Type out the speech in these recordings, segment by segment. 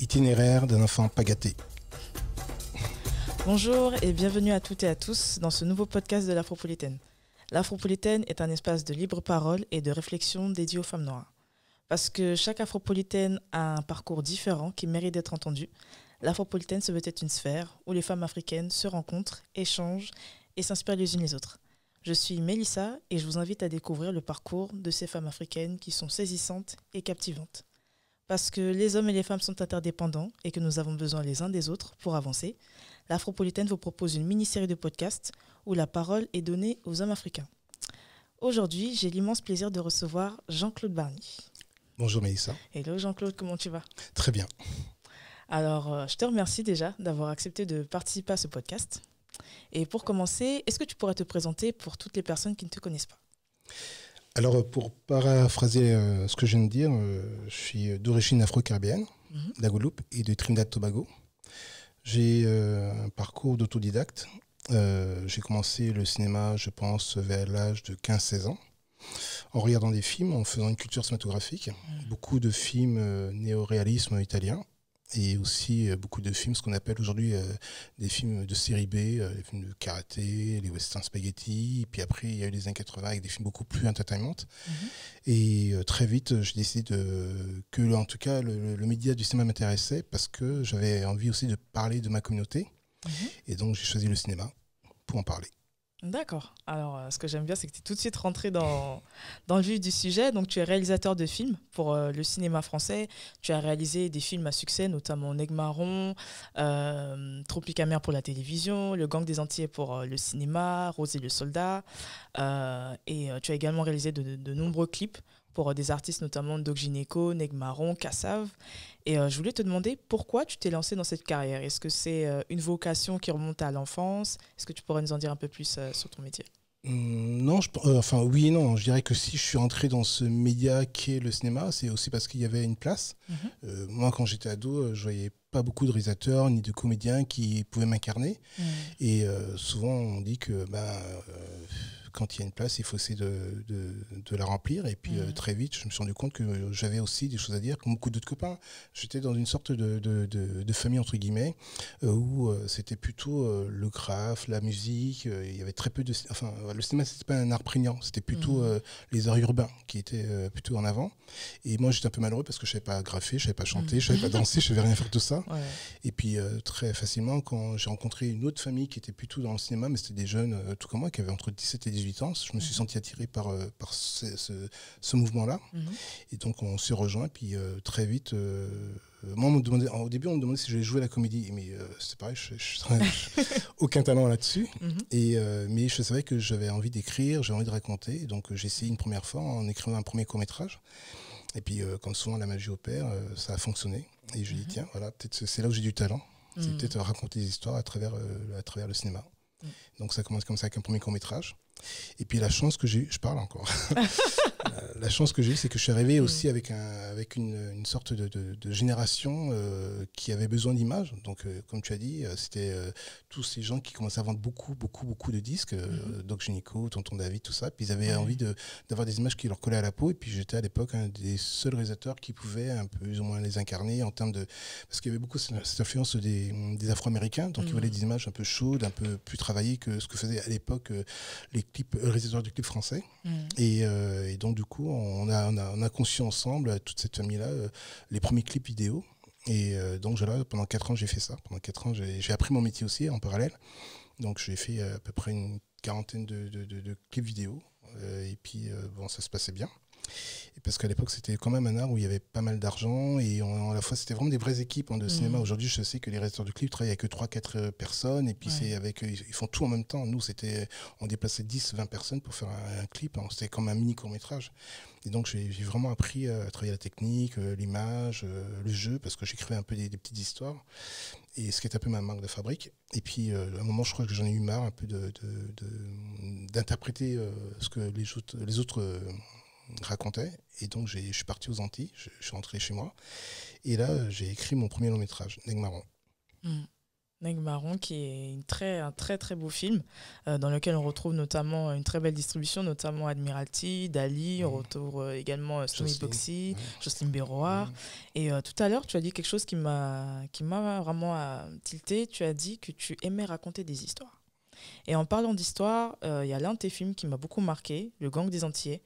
Itinéraire d'un enfant pas gâté. Bonjour et bienvenue à toutes et à tous dans ce nouveau podcast de l'Afropolitaine. L'Afropolitaine est un espace de libre parole et de réflexion dédié aux femmes noires. Parce que chaque Afropolitaine a un parcours différent qui mérite d'être entendu, l'Afropolitaine se veut être une sphère où les femmes africaines se rencontrent, échangent et s'inspirent les unes les autres. Je suis Mélissa et je vous invite à découvrir le parcours de ces femmes africaines qui sont saisissantes et captivantes. Parce que les hommes et les femmes sont interdépendants et que nous avons besoin les uns des autres pour avancer, l'Afropolitaine vous propose une mini-série de podcasts où la parole est donnée aux hommes africains. Aujourd'hui, j'ai l'immense plaisir de recevoir Jean-Claude Barny. Bonjour Mélissa. Hello Jean-Claude, comment tu vas ? Très bien. Alors, je te remercie déjà d'avoir accepté de participer à ce podcast. Et pour commencer, est-ce que tu pourrais te présenter pour toutes les personnes qui ne te connaissent pas ? Alors, pour paraphraser ce que je viens de dire, je suis d'origine afro-caribéenne, de la Guadeloupe et de Trinidad Tobago. J'ai un parcours d'autodidacte. J'ai commencé le cinéma, je pense, vers l'âge de 15-16 ans, en regardant des films, en faisant une culture cinématographique. Beaucoup de films néo-réalisme italien. Et aussi beaucoup de films, ce qu'on appelle aujourd'hui des films de série B, les films de karaté, les western spaghetti. Et puis après, il y a eu les années 80 avec des films beaucoup plus entertainment. Et très vite, j'ai décidé que, en tout cas, le média du cinéma m'intéressait parce que j'avais envie aussi de parler de ma communauté. Et donc, j'ai choisi le cinéma pour en parler. D'accord. Alors, ce que j'aime bien, c'est que tu es tout de suite rentré dans le vif du sujet. Donc, tu es réalisateur de films pour le cinéma français. Tu as réalisé des films à succès, notamment Nègre Marron, Tropicamère pour la télévision, Le Gang des Antillais pour le cinéma, Rose et le Soldat. Et tu as également réalisé de nombreux clips pour des artistes, notamment Doc Gynéco, Nègre Marron, Kassav. Et je voulais te demander pourquoi tu t'es lancé dans cette carrière. Est-ce que c'est une vocation qui remonte à l'enfance ? Est-ce que tu pourrais nous en dire un peu plus sur ton métier ? Non, oui et non. Je dirais que si je suis entré dans ce média qui est le cinéma, c'est aussi parce qu'il y avait une place. Moi, quand j'étais ado, je voyais pas beaucoup de réalisateurs ni de comédiens qui pouvaient m'incarner. Et souvent, on dit que quand il y a une place, il faut essayer de la remplir. Et puis très vite, je me suis rendu compte que j'avais aussi des choses à dire, comme beaucoup d'autres copains. J'étais dans une sorte de famille, entre guillemets, où c'était plutôt le graphe, la musique. Il y avait très peu de... Enfin, le cinéma, c'était pas un art prégnant. C'était plutôt les arts urbains qui étaient plutôt en avant. Et moi, j'étais un peu malheureux parce que je savais pas grapher, je savais pas chanter, je savais pas danser, je savais rien faire de tout ça. Ouais. Et puis, très facilement, quand j'ai rencontré une autre famille qui était plutôt dans le cinéma, mais c'était des jeunes, tout comme moi, qui avaient entre 17 et 18 ans, je me suis senti attiré par ce mouvement-là. Et donc, on s'est rejoints. Et puis, très vite, moi, au début, on me demandait si je voulais jouer à la comédie. Mais c'est pareil, je aucun talent là-dessus. Mais je savais que j'avais envie d'écrire, j'avais envie de raconter. Et donc, j'ai essayé une première fois en écrivant un premier court-métrage. Et puis, comme souvent la magie opère, ça a fonctionné. Et je dis, tiens, voilà, peut-être c'est là où j'ai du talent. C'est peut-être raconter des histoires à travers le cinéma. Donc, ça commence comme ça avec un premier court-métrage. Et puis, la chance que j'ai eue, je parle encore. La chance que j'ai eue, c'est que je suis arrivé aussi avec une sorte de génération qui avait besoin d'images. Donc, comme tu as dit, c'était tous ces gens qui commençaient à vendre beaucoup de disques, Doc Gynéco, Tonton David, tout ça. Puis ils avaient envie d'avoir des images qui leur collaient à la peau. Et puis j'étais à l'époque un des seuls réalisateurs qui pouvaient un peu plus ou moins les incarner en termes de... Parce qu'il y avait beaucoup cette influence des Afro-Américains. Donc ils voulaient des images un peu chaudes, un peu plus travaillées que ce que faisaient à l'époque les réalisateurs de clips français. Et donc du coup, on a conçu ensemble, toute cette famille-là, les premiers clips vidéo. Et donc pendant 4 ans, j'ai fait ça. Pendant 4 ans, j'ai appris mon métier aussi en parallèle. Donc j'ai fait à peu près une quarantaine de clips vidéo. Et puis ça se passait bien. Et parce qu'à l'époque, c'était quand même un art où il y avait pas mal d'argent et à la fois, c'était vraiment des vraies équipes de cinéma. Aujourd'hui, je sais que les réalisateurs de clips travaillent avec 3-4 personnes et puis ils font tout en même temps. Nous, on déplaçait 10-20 personnes pour faire un clip. C'était comme un mini court-métrage. Et donc, j'ai vraiment appris à travailler la technique, l'image, le jeu, parce que j'écrivais un peu des petites histoires. Et ce qui est un peu ma marque de fabrique. Et puis, à un moment, je crois que j'en ai eu marre un peu d'interpréter ce que les autres racontait. Et donc je suis parti aux Antilles, je suis rentré chez moi et là j'ai écrit mon premier long métrage, Nègre Marron. Nègre Marron, qui est un très très beau film, dans lequel on retrouve notamment une très belle distribution, notamment Admiralty, Dali, on retrouve également Stomy Boxy, Jocelyne Berroir. Et tout à l'heure, tu as dit quelque chose qui m'a vraiment tilté. Tu as dit que tu aimais raconter des histoires. Et en parlant d'histoire, il y a l'un de tes films qui m'a beaucoup marqué, Le Gang des Antillais,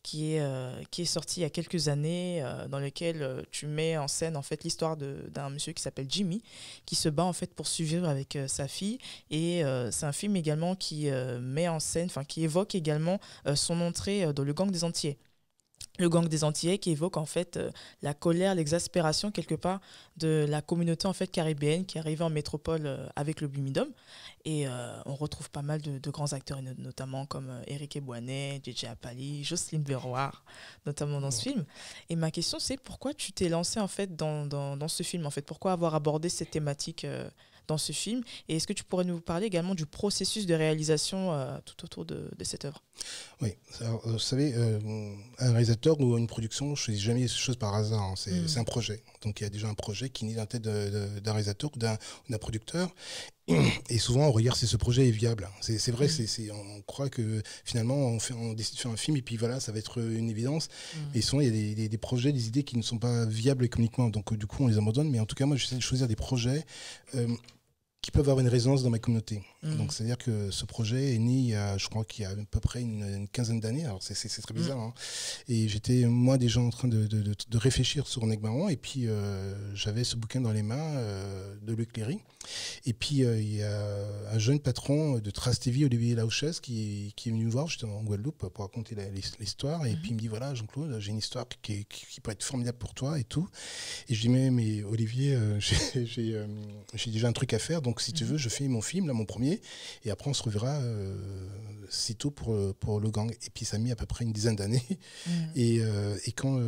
qui est sorti il y a quelques années, dans lequel tu mets en scène en fait l'histoire d'un monsieur qui s'appelle Jimmy, qui se bat en fait pour survivre avec sa fille. Et c'est un film également qui met en scène, enfin qui évoque également son entrée dans le Gang des Antillais. Le Gang des Antillais qui évoque en fait la colère, l'exaspération quelque part de la communauté en fait caribéenne qui est arrivée en métropole avec le Bumidum. Et on retrouve pas mal de grands acteurs, notamment comme Éric Ebouanet, JJ Apali, Jocelyne Berroir, notamment dans ce film. Et ma question, c'est pourquoi tu t'es lancé en fait dans ce film en fait, pourquoi avoir abordé cette thématique dans ce film? Et est-ce que tu pourrais nous parler également du processus de réalisation tout autour de cette œuvre? Oui, alors, vous savez, un réalisateur ou une production, je ne choisis jamais les choses par hasard, hein. C'est un projet. Donc il y a déjà un projet qui naît dans la tête d'un réalisateur ou d'un producteur. Et souvent, on regarde si ce projet est viable. C'est vrai, on croit que finalement, on décide de faire un film et puis voilà, ça va être une évidence. Et souvent, il y a des projets, des idées qui ne sont pas viables économiquement. Donc du coup, on les abandonne. Mais en tout cas, moi, j'essaie de choisir des projets qui peuvent avoir une résonance dans ma communauté. Donc, c'est-à-dire que ce projet est né, je crois qu'il y a à peu près une quinzaine d'années. Alors, c'est très bizarre. Hein. Et j'étais, moi, déjà en train de réfléchir sur Nègre Marron. Et puis, j'avais ce bouquin dans les mains de Luc Cléry. Et puis, il y a un jeune patron de Trace TV, Olivier Laouchès, qui est venu me voir. J'étais en Guadeloupe pour raconter l'histoire. Et puis, il me dit, voilà, Jean-Claude, j'ai une histoire qui peut être formidable pour toi et tout. Et je dis, mais Olivier, j'ai déjà un truc à faire. Donc, si tu veux, je fais mon film, là, mon premier. Et après, on se reverra sitôt pour le gang. Et puis, ça a mis à peu près une dizaine d'années. Et quand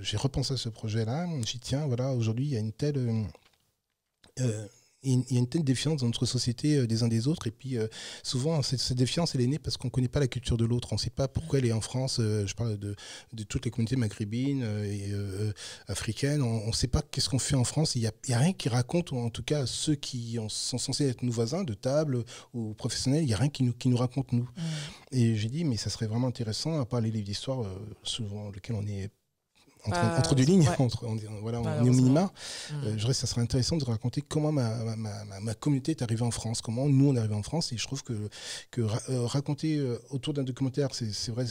j'ai repensé à ce projet-là, j'ai dit, tiens, voilà, aujourd'hui, il y a une telle... il y a une telle défiance dans notre société des uns des autres. Et puis, souvent, cette défiance, elle est née parce qu'on ne connaît pas la culture de l'autre. On ne sait pas pourquoi elle est en France. Je parle de toutes les communautés maghrébines et africaines. On ne sait pas qu'est-ce qu'on fait en France. Il n'y a rien qui raconte, ou en tout cas, ceux qui sont censés être nos voisins de table ou professionnels, il n'y a rien qui nous raconte, nous. Et j'ai dit, mais ça serait vraiment intéressant, à part les livres d'histoire, souvent lesquels on est entre deux lignes, on est au minima. Je dirais que ça serait intéressant de raconter comment ma communauté est arrivée en France, comment nous on est arrivé en France. Et je trouve que raconter autour d'un documentaire, c'est vrai,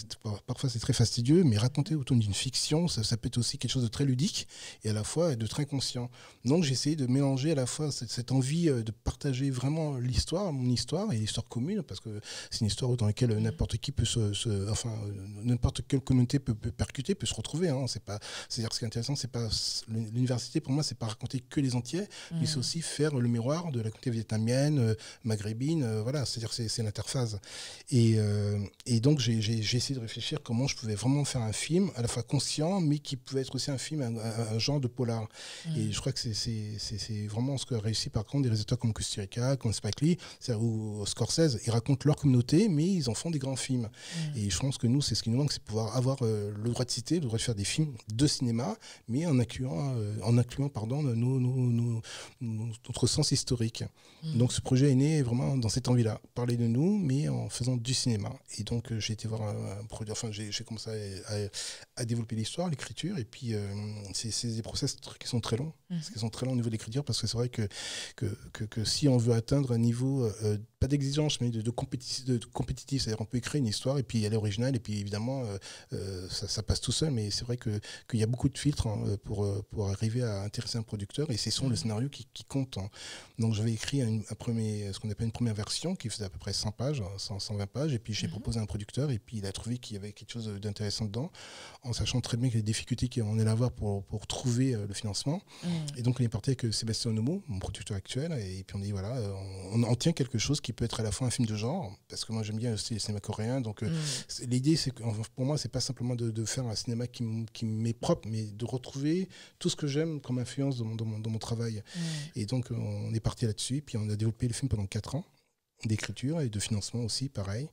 parfois c'est très fastidieux, mais raconter autour d'une fiction, ça peut être aussi quelque chose de très ludique et à la fois de très conscient. Donc j'ai essayé de mélanger à la fois cette envie de partager vraiment l'histoire, mon histoire et l'histoire commune, parce que c'est une histoire dans laquelle n'importe qui peut n'importe quelle communauté peut percuter, peut se retrouver. Hein. C'est-à-dire, ce qui est intéressant, c'est pas l'université, pour moi, c'est pas raconter que les Antillais, mais c'est aussi faire le miroir de la communauté vietnamienne, maghrébine, voilà, c'est-à-dire c'est l'interface. Et donc j'ai essayé de réfléchir comment je pouvais vraiment faire un film à la fois conscient, mais qui pouvait être aussi un film, un genre de polar. Et je crois que c'est vraiment ce que réussi par contre des réalisateurs comme Kusturica, comme Spike Lee, ou Scorsese. Ils racontent leur communauté, mais ils en font des grands films. Et je pense que nous, c'est ce qui nous manque, c'est pouvoir avoir le droit de citer, le droit de faire des films de cinéma, mais en incluant notre sens historique. Donc ce projet est né vraiment dans cette envie-là, parler de nous, mais en faisant du cinéma. Et donc j'ai été voir un produit, enfin j'ai commencé à développer l'histoire, l'écriture, et puis c'est des process qui sont très longs, qui sont très longs au niveau de l'écriture, parce que c'est vrai que si on veut atteindre un niveau, pas d'exigence, mais de compétitif, c'est-à-dire on peut écrire une histoire, et puis elle est originale, et puis évidemment ça passe tout seul, mais c'est vrai qu'il y a beaucoup de filtres pour arriver à intéresser un producteur, et c'est le scénario qui compte. Hein. Donc j'avais écrit ce qu'on appelle une première version qui faisait à peu près 100 pages, 120 pages, et puis j'ai proposé à un producteur, et puis il a trouvé qu'il y avait quelque chose d'intéressant dedans, en sachant très bien qu'il y a des difficultés qu'on allait avoir pour trouver le financement. Et donc on est parti avec Sébastien Onomo, mon producteur actuel, et puis on dit voilà, on en tient quelque chose qui peut être à la fois un film de genre, parce que moi j'aime bien aussi le cinéma coréen, donc l'idée c'est que pour moi c'est pas simplement de faire un cinéma qui m'est propre, mais de retrouver tout ce que j'aime comme influence dans mon travail. Et donc on est parti là-dessus, puis on a développé le film pendant 4 ans. d'écriture et de financement aussi, pareil.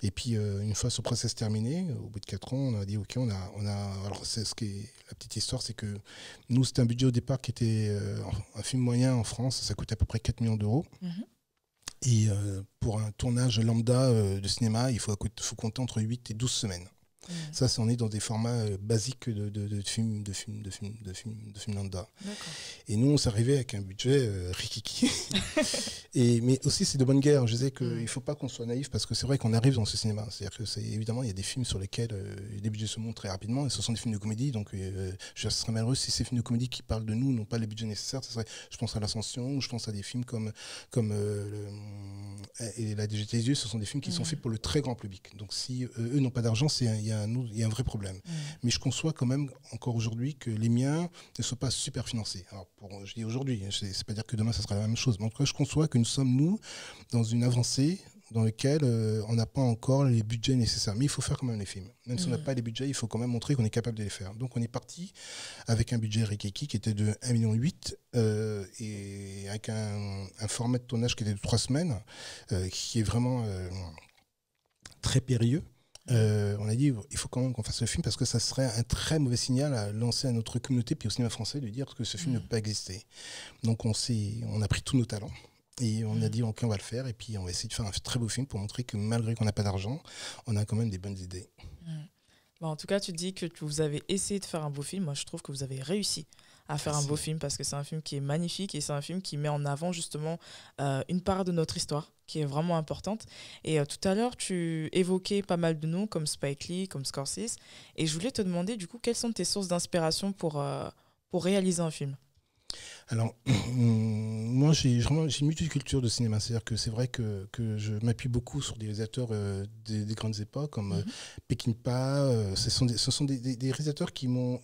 Et puis, une fois ce process terminé, au bout de 4 ans, on a dit, OK, alors, c'est ce qui est la petite histoire, c'est que nous, c'était un budget au départ qui était un film moyen en France, ça coûtait à peu près 4 millions d'euros. Et pour un tournage lambda de cinéma, il faut compter entre 8 et 12 semaines. Ça, on est dans des formats basiques de films lambda. Et nous, on s'arrivait avec un budget rikiki. Mais aussi, c'est de bonne guerre. Je disais qu'il ne faut pas qu'on soit naïf parce que c'est vrai qu'on arrive dans ce cinéma. C'est-à-dire que évidemment, il y a des films sur lesquels les budgets se montent très rapidement et ce sont des films de comédie. Donc, je serais malheureux si ces films de comédie qui parlent de nous n'ont pas les budgets nécessaires. Je pense à L'Ascension ou je pense à des films comme et La DGT des yeux, ce sont des films qui sont faits pour le très grand public. Donc, si eux n'ont pas d'argent, il y a un vrai problème. Mais je conçois quand même encore aujourd'hui que les miens ne soient pas super financés. Alors, je dis aujourd'hui, c'est pas dire que demain ça sera la même chose, mais en tout cas je conçois que nous sommes, nous, dans une avancée dans laquelle on n'a pas encore les budgets nécessaires. Mais il faut faire quand même les films. Même si on n'a pas les budgets, il faut quand même montrer qu'on est capable de les faire. Donc on est parti avec un budget Rikiki qui était de 1,8 million et avec un format de tournage qui était de 3 semaines, qui est vraiment très périlleux. On a dit il faut quand même qu'on fasse ce film parce que ça serait un très mauvais signal à lancer à notre communauté puis au cinéma français de dire que ce film ne peut pas exister. Donc on a pris tous nos talents et on a dit ok, on va le faire et puis on va essayer de faire un très beau film pour montrer que malgré qu'on n'a pas d'argent, on a quand même des bonnes idées. Bon, en tout cas, tu dis que vous avez essayé de faire un beau film. Moi, je trouve que vous avez réussi à faire un beau film parce que c'est un film qui est magnifique et c'est un film qui met en avant justement une part de notre histoire qui est vraiment importante. Et tout à l'heure, tu évoquais pas mal de noms comme Spike Lee, comme Scorsese. Et je voulais te demander du coup, quelles sont tes sources d'inspiration pour réaliser un film ? Alors, moi, j'ai une multiculture de cinéma. C'est-à-dire que c'est vrai que je m'appuie beaucoup sur des réalisateurs des grandes époques, comme Peckinpah. Ce sont des réalisateurs qui m'ont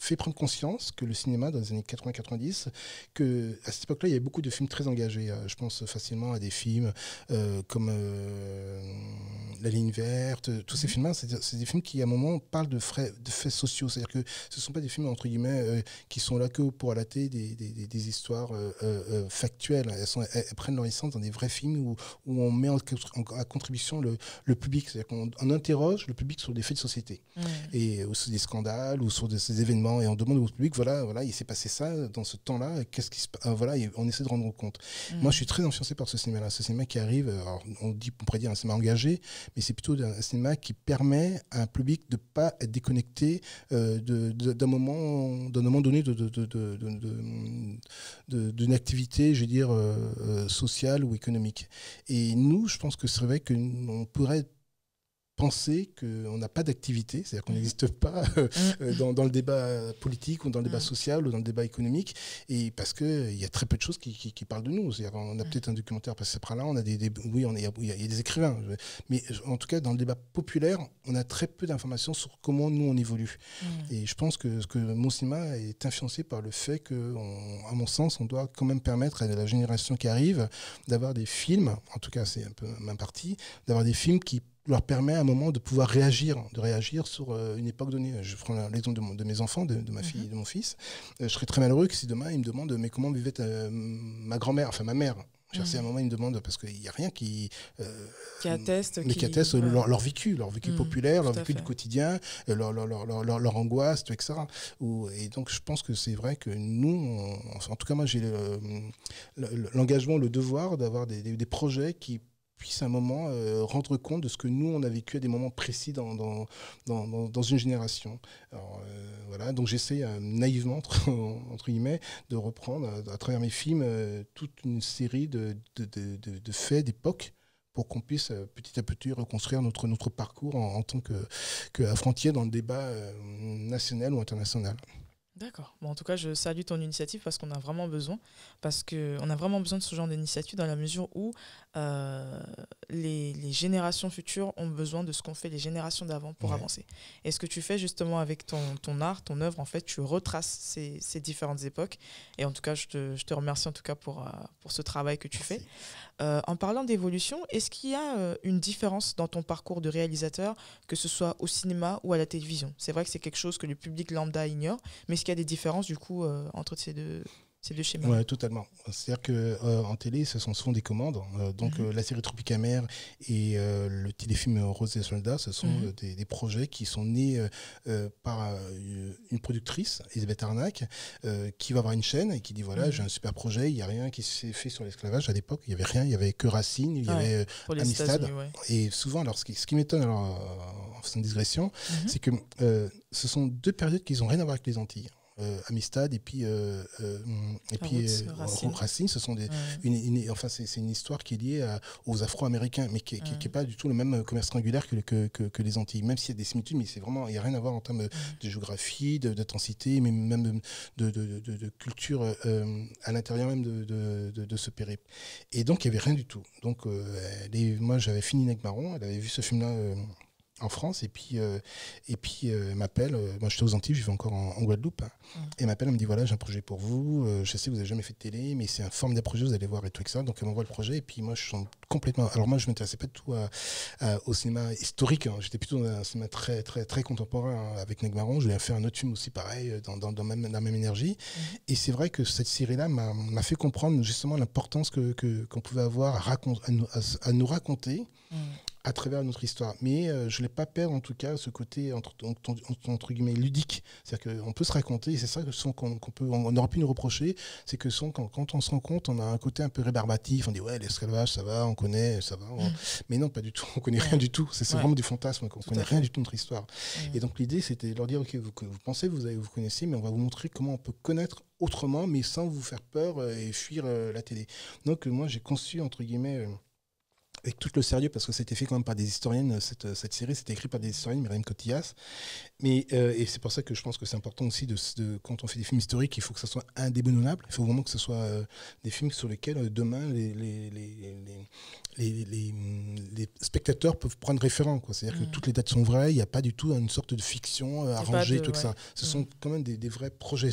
fait prendre conscience que le cinéma, dans les années 80-90, qu'à cette époque-là, il y avait beaucoup de films très engagés. Je pense facilement à des films comme La Ligne Verte. Tous ces films-là, c'est des films qui, à un moment, parlent de faits sociaux. C'est-à-dire que ce ne sont pas des films, entre guillemets, qui sont là que pour relater des histoires factuelles. Elles prennent leur essence dans des vrais films où on met à contribution le public. C'est-à-dire qu'on interroge le public sur des faits de société. Et ou sur des scandales ou sur ces événements. Et on demande au public, voilà, il s'est passé ça dans ce temps-là. Qu'est-ce qui se passe ? Voilà, et on essaie de rendre compte. Moi, je suis très influencé par ce cinéma-là. Ce cinéma qui arrive, alors, on pourrait dire un cinéma engagé, mais c'est plutôt un cinéma qui permet à un public de ne pas être déconnecté d'un moment donné d'une activité, je veux dire, sociale ou économique. Et nous, je pense que c'est vrai qu'on pourrait penser qu'on n'a pas d'activité, c'est-à-dire qu'on n'existe pas dans le débat politique ou dans le débat social ou dans le débat économique, et parce qu'il y a très peu de choses qui parlent de nous. C'est-à-dire on a peut-être un documentaire passé par là, on a il y a des écrivains, mais en tout cas dans le débat populaire, on a très peu d'informations sur comment nous on évolue. Et je pense que mon cinéma est influencé par le fait que, à mon sens, on doit quand même permettre à la génération qui arrive d'avoir des films, en tout cas c'est un peu ma partie, d'avoir des films qui leur permet à un moment de pouvoir réagir sur une époque donnée. Je prends l'exemple de mes enfants, de ma fille et de mon fils. Je serais très malheureux que si demain ils me demandent mais comment vivait ma grand-mère, enfin ma mère. À un moment, ils me demandent, parce qu'il n'y a rien qui atteste, leur vécu populaire, leur vécu du quotidien, leur angoisse, etc. Et donc, je pense que c'est vrai que nous, en tout cas, moi, j'ai l'engagement, le devoir d'avoir des projets qui puisse à un moment rendre compte de ce que nous, on a vécu à des moments précis dans une génération. Alors, voilà, donc j'essaie naïvement, entre guillemets, de reprendre à travers mes films toute une série de faits d'époque pour qu'on puisse petit à petit reconstruire notre parcours en tant que frontière dans le débat national ou international. D'accord. Bon, en tout cas, je salue ton initiative parce qu'on a vraiment besoin. Parce qu'on a vraiment besoin de ce genre d'initiative dans la mesure où les générations futures ont besoin de ce qu'ont fait les générations d'avant pour avancer. Et ce que tu fais justement avec ton art, ton œuvre, en fait, tu retraces ces différentes époques. Et en tout cas, je te remercie en tout cas pour ce travail que tu fais. En parlant d'évolution, est-ce qu'il y a une différence dans ton parcours de réalisateur, que ce soit au cinéma ou à la télévision ? C'est vrai que c'est quelque chose que le public lambda ignore, mais est-ce qu'il y a des différences du coup entre ces C'est le schéma. Ouais, totalement. C'est-à-dire qu'en télé, ce sont souvent des commandes. La série Tropicamère et le téléfilm Rose et Soldats, ce sont des projets qui sont nés par une productrice, Elisabeth Arnac, qui va avoir une chaîne et qui dit voilà, j'ai un super projet, il n'y a rien qui s'est fait sur l'esclavage à l'époque, il n'y avait rien, il n'y avait que Racine, il y avait Amistad. Ouais. Et souvent, alors, ce qui m'étonne, en faisant une digression, c'est que ce sont deux périodes qui n'ont rien à voir avec les Antilles. Amistad et puis Racine, ce sont c'est une histoire qui est liée aux Afro-Américains, mais qui est pas du tout le même commerce triangulaire que les Antilles, même s'il y a des similitudes, mais c'est vraiment, il n'y a rien à voir en termes de géographie, d'intensité, mais même de culture à l'intérieur même de ce périple. Et donc il n'y avait rien du tout. Donc moi j'avais fini Negmaron, elle avait vu ce film-là en France, et puis elle m'appelle, moi j'étais aux Antilles, je vivais encore en Guadeloupe, et elle m'appelle, elle me dit voilà, j'ai un projet pour vous, je sais que vous n'avez jamais fait de télé, mais c'est un formidable projet, vous allez voir et tout ça. Donc elle m'envoie le projet, et puis moi je suis complètement, alors moi je m'intéressais pas du tout au cinéma historique, j'étais plutôt dans un cinéma très, très, très contemporain avec Negmaron, je voulais faire un autre film aussi pareil, dans la même énergie, et c'est vrai que cette série-là m'a fait comprendre justement l'importance qu'on pouvait avoir à nous raconter à travers notre histoire. Mais je ne l'ai pas perdre, en tout cas, ce côté entre guillemets ludique. C'est-à-dire qu'on peut se raconter, et c'est ça qu'on aurait pu nous reprocher, c'est que quand on se rend compte, on a un côté un peu rébarbatif, on dit ouais, l'esclavage, ça va, on connaît, ça va. Mais non, pas du tout, on connaît rien du tout. C'est vraiment du fantasme, on connaît rien du tout de notre histoire. Et donc l'idée, c'était de leur dire, ok, vous pensez, vous connaissez, mais on va vous montrer comment on peut connaître autrement, mais sans vous faire peur et fuir la télé. Donc moi, j'ai conçu, entre guillemets, avec tout le sérieux, parce que c'était fait quand même par des historiennes, cette série, c'était écrit par des historiennes, Myriam Cotillas. Et c'est pour ça que je pense que c'est important aussi, quand on fait des films historiques, il faut que ça soit indéboulonnable. Il faut vraiment que ce soit des films sur lesquels demain les spectateurs peuvent prendre référent. C'est-à-dire que toutes les dates sont vraies, il n'y a pas du tout une sorte de fiction arrangée, tout ça. Ce sont quand même des vrais projets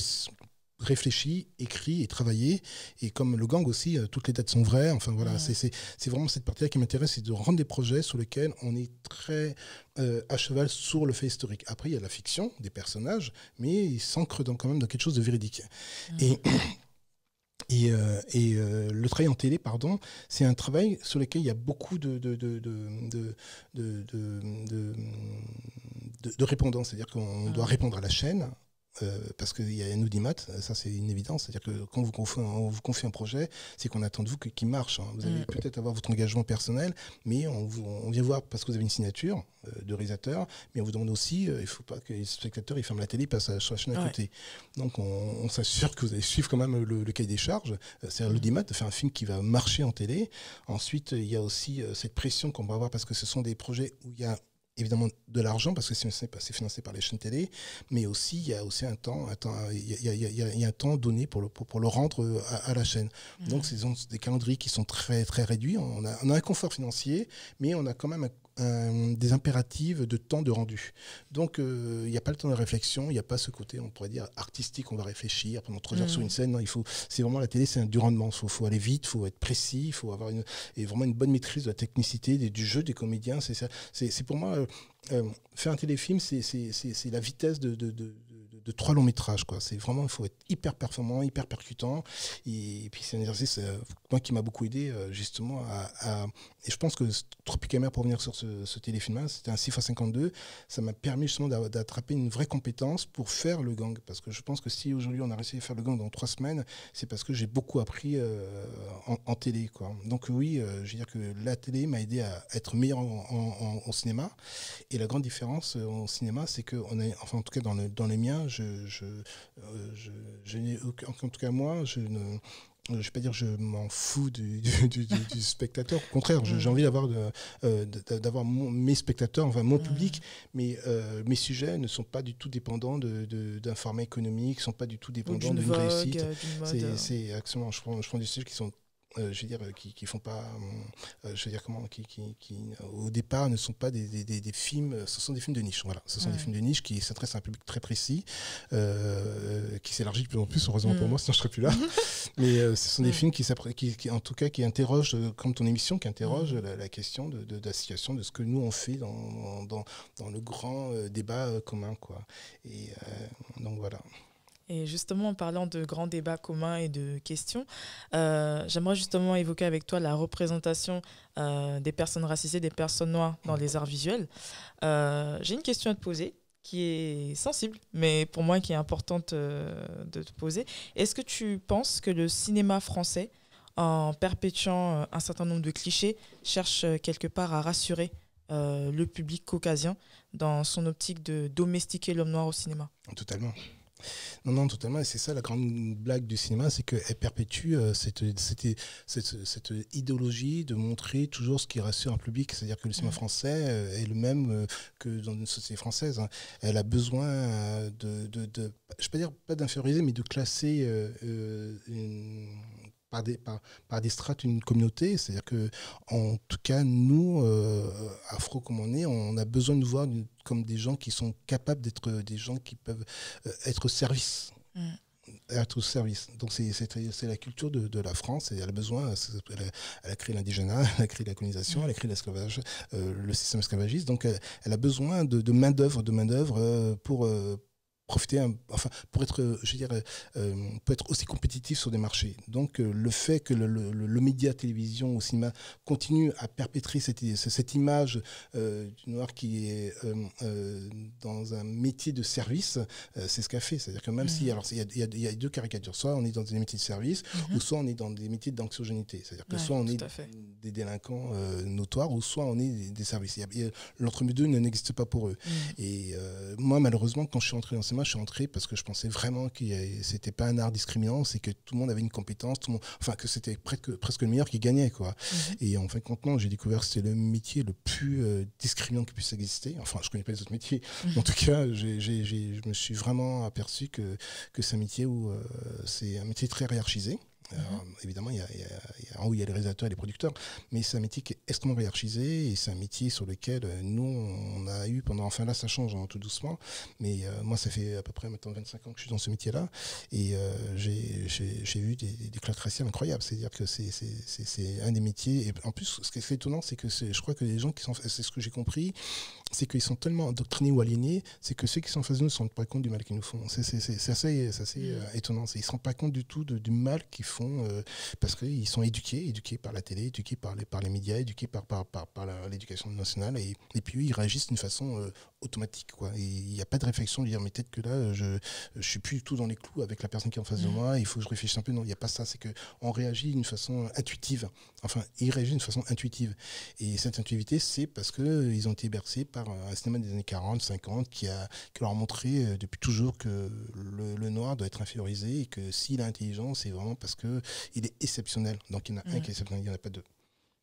réfléchi, écrit et travaillé, et comme le gang aussi, toutes les dates sont vraies, enfin voilà, c'est vraiment cette partie-là qui m'intéresse, c'est de rendre des projets sur lesquels on est très à cheval sur le fait historique. Après, il y a la fiction des personnages, mais ils s'ancrent quand même dans quelque chose de véridique. Et le travail en télé, c'est un travail sur lequel il y a beaucoup de répondants, c'est-à-dire qu'on doit répondre à la chaîne, parce qu'il y a un audimat, ça c'est une évidence, c'est-à-dire que quand on vous confie un projet, c'est qu'on attend de vous qu'il marche. Vous allez peut-être avoir votre engagement personnel, mais on vient voir parce que vous avez une signature de réalisateur, mais on vous demande aussi, il ne faut pas que les spectateurs ferment la télé et passent sur la chaîne à côté. Donc on s'assure que vous allez suivre quand même le cahier des charges, c'est-à-dire l'audimat, de faire un film qui va marcher en télé. Ensuite, il y a aussi cette pression qu'on va avoir parce que ce sont des projets où il y a évidemment de l'argent parce que c'est financé par les chaînes télé, mais aussi il y a aussi un temps donné pour le rendre à la chaîne. Donc ce sont des calendriers qui sont très très réduits. On a un confort financier, mais on a quand même des impératifs de temps de rendu. Donc il n'y a pas le temps de réflexion, il n'y a pas ce côté, on pourrait dire, artistique, on va réfléchir pendant 3 heures sur une scène. Non, c'est vraiment la télé, c'est du rendement. Il faut aller vite, il faut être précis, il faut avoir vraiment une bonne maîtrise de la technicité, du jeu des comédiens. C'est pour moi, faire un téléfilm, c'est la vitesse de 3 longs métrages, quoi. C'est vraiment, il faut être hyper performant, hyper percutant. Et puis c'est un exercice moi qui m'a beaucoup aidé justement et je pense que Tropicamère, pour revenir sur ce téléfilm-là, c'était un 6x52. Ça m'a permis justement d'attraper une vraie compétence pour faire le gang. Parce que je pense que si aujourd'hui on a réussi à faire le gang dans 3 semaines, c'est parce que j'ai beaucoup appris en télé, quoi. Donc oui, je veux dire que la télé m'a aidé à être meilleur en cinéma. Et la grande différence en cinéma, c'est que enfin en tout cas dans les miens, je n'ai aucun, en tout cas moi, je ne vais pas dire je m'en fous du spectateur. Au contraire, j'ai envie d'avoir mes spectateurs, enfin mon public, mais mes sujets ne sont pas du tout dépendants d'un format économique, ne sont pas du tout dépendants d'une réussite. C'est absolument, je prends des sujets qui sont je veux dire, qui font pas, je veux dire comment, qui au départ ne sont pas des films, ce sont des films de niche, voilà, ce sont des films de niche qui s'adressent à un public très précis, qui s'élargit de plus en plus, heureusement pour moi, sinon je serais plus là. Mais ce sont des films qui en tout cas, qui interrogent, comme ton émission, qui interroge la question de la situation, de ce que nous on fait dans le grand débat commun, quoi. Et donc voilà. Et justement, en parlant de grands débats communs et de questions, j'aimerais justement évoquer avec toi la représentation des personnes racisées, des personnes noires dans les arts visuels. J'ai une question à te poser qui est sensible, mais pour moi qui est importante de te poser. Est-ce que tu penses que le cinéma français, en perpétuant un certain nombre de clichés, cherche quelque part à rassurer le public caucasien dans son optique de domestiquer l'homme noir au cinéma? Totalement. Non, totalement. Et c'est ça la grande blague du cinéma, c'est qu'elle perpétue cette idéologie de montrer toujours ce qui rassure un public. C'est-à-dire que le cinéma français est le même que dans une société française. Hein. Elle a besoin je ne vais pas dire pas d'inférioriser, mais de classer par des strates une communauté. C'est-à-dire que, en tout cas, nous, afro comme on a besoin de nous voir comme des gens qui sont capables d'être des gens qui peuvent être au service. Être au service. Donc c'est la culture de la France et elle a besoin, elle a créé l'indigénat, elle a créé la colonisation, elle a créé l'esclavage, le système esclavagiste. Donc elle a besoin de main-d'œuvre pour profiter, pour être, je dirais, pour être aussi compétitif sur des marchés. Donc le fait que le média télévision au cinéma continue à perpétrer cette image du noir qui est dans un métier de service, c'est ce qu'a fait. C'est-à-dire que même si, alors il y a deux caricatures, soit on est dans des métiers de service, ou soit on est dans des métiers d'anxiogénité. C'est-à-dire que soit on est des délinquants notoires, ou soit on est des services. L'entre-deux n'existe pas pour eux. Et moi, malheureusement, quand je suis entré dans ce je suis entré parce que je pensais vraiment que c'était pas un art discriminant, c'est que tout le monde avait une compétence, que c'était presque le meilleur qui gagnait, quoi. Et en fin de compte, non, j'ai découvert que c'était le métier le plus discriminant qui puisse exister. Enfin, je connais pas les autres métiers. En tout cas, je me suis vraiment aperçu que c'est un métier où c'est un métier très hiérarchisé. Évidemment, il y a les réalisateurs et les producteurs, mais c'est un métier qui est extrêmement hiérarchisé et c'est un métier sur lequel nous, on a eu pendant... Enfin là, ça change tout doucement, mais moi, ça fait à peu près maintenant 25 ans que je suis dans ce métier-là et j'ai vu des claques raciales incroyables. C'est-à-dire que c'est un des métiers. Et en plus, ce qui est étonnant, c'est que je crois que les gens qui sont... C'est ce que j'ai compris, c'est qu'ils sont tellement endoctrinés ou aliénés, c'est que ceux qui sont en face de nous ne se rendent pas compte du mal qu'ils nous font. C'est assez étonnant. Ils ne se rendent pas compte du tout du mal qu'ils font parce qu'ils sont éduqués par la télé, éduqués par les médias, éduqués par l'éducation nationale et puis ils réagissent d'une façon automatique, quoi. Il n'y a pas de réflexion de dire mais peut-être que là je suis plus du tout dans les clous avec la personne qui est en face de moi, il faut que je réfléchisse un peu. Non, il n'y a pas ça, c'est qu'on réagit d'une façon intuitive. Enfin, ils réagissent d'une façon intuitive. Et cette intuitivité, c'est parce qu'ils ont été bercés par un cinéma des années 40, 50 qui leur a montré depuis toujours que le noir doit être infériorisé et que s'il est intelligent, c'est vraiment parce qu'il est exceptionnel. Donc il y en a un qui est exceptionnel, il n'y en a pas deux.